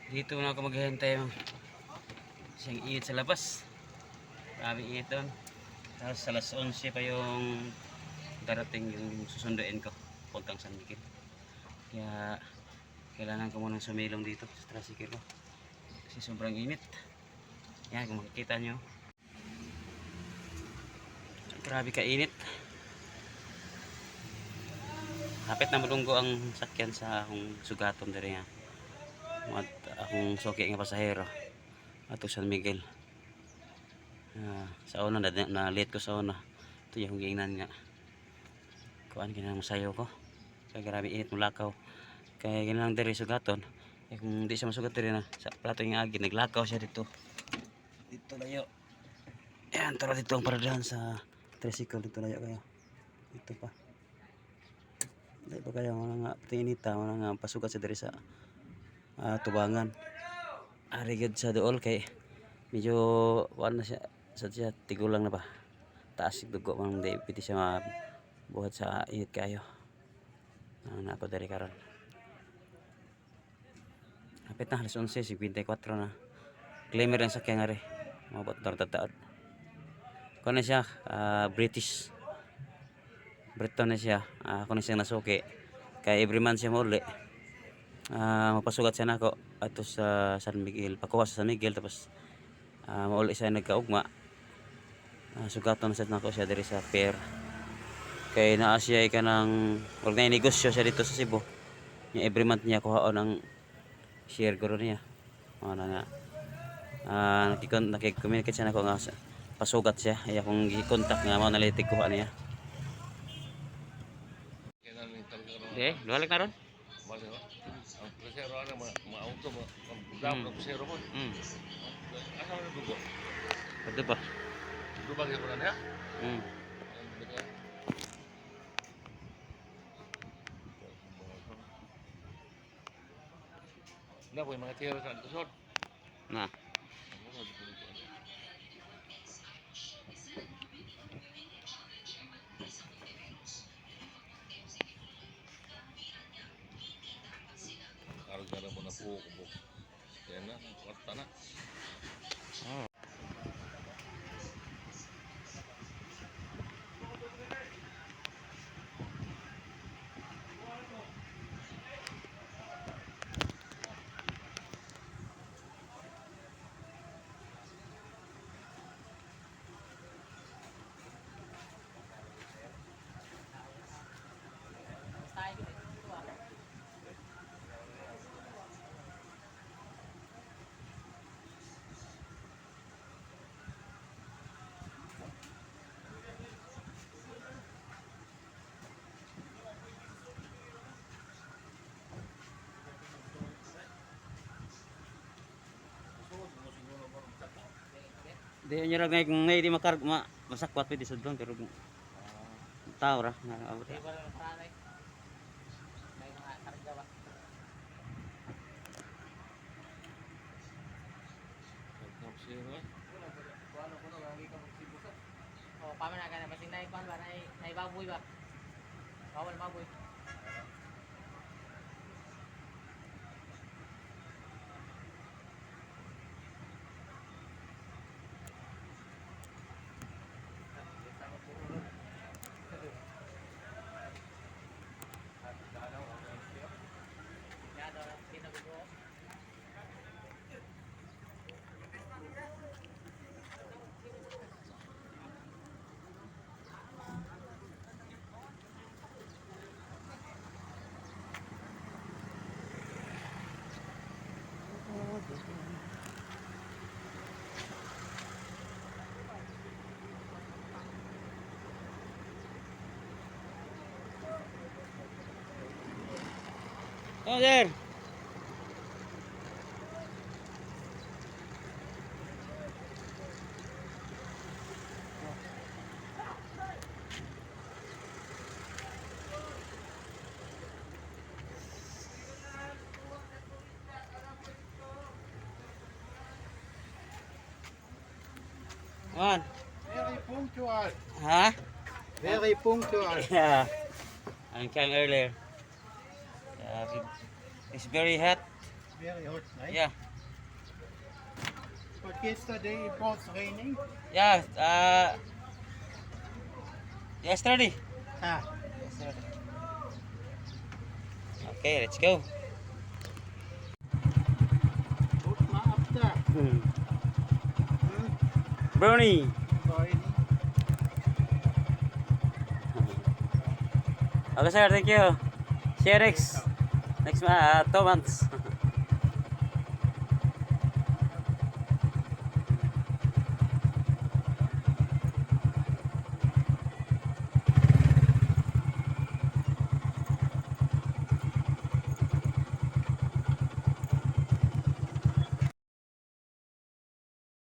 Dito na ako maghihintay ng siyang init sa labas. Grabe init doon. Tapos alas 11 pa yung darating yung susunduin ko puntang San Miguel. Kaya kailangan ko munang sumilong dito sa tricycle ko kasi sobrang init. Yan, kung makikita nyo, grabe ka init. Hapit na malunggo ang sakyan sa akong sugaton diri nga. At akong suki nga pasahero ato San Miguel. Sa una na late ko sa una. Ito yung giingnan nga. Kuan kinang sayo ko. Kaya grabe init mulakaw. Kaya ginang diri sugaton. Kung di siya masugat diri na sa plato yung agi, naglakaw siya dito. Dito layo. Ayan, tara dito ang paradahan sa tricycle. Dito layo kayo. Dito pa. Dito pa kayo mga nga tinita, mga nga pasugat sa diri sa tubangan. Arigad sa dool kay medyo wala na siya sa siya tigulang na ba. Taas yung dugo mang di piti siya mabuhat sa init kayo. Ang ako dari karon. Hapit na alas 11:54 na. Claimer ang sakyan nga rin. Mabot na tataod. Kung na siya, British. Briton na siya. Kung na siyang nasuki. Kaya every month siya mauli. Mapasugat siya na ako. Ato sa San Miguel. Pakuha sa San Miguel. Tapos mauli siya nagkaugma. Sugaton na siya na ako siya dari sa pier. Kaya naa siya ka ng huwag na negosyo siya dito sa Cebu. Yung every month niya kuhaon ang share guro niya. Na nga. Nakik-communicate siya na ako nga pasugat siya. Ay akong i-contact nga mo nalitig kuha niya. Okay, balik na ron? Balik na. Ang presero na mga auto, mga dam na presero mo. Asa mo dugo? Ito pa. Dugo ba gyud niya? Na po mga tiro sa tusod. Na. Karga mo na po ko. Yan na, kwarta na. Di nyo lang kung ngay di masakwat pwede sudlong pero tao ra nga abot. Oh, paman na kana basing nay pan ba nay baboy ba? Bawal baboy. Oh, there. On. Very punctual. Ha? Very punctual. Yeah. I came earlier. It's very hot. very hot night. Yeah. But yesterday it was raining. Yeah, yesterday. Ah, Okay, let's go. good ma after. Brownie. Friday. Okay sir, thank you. See you next 2 months.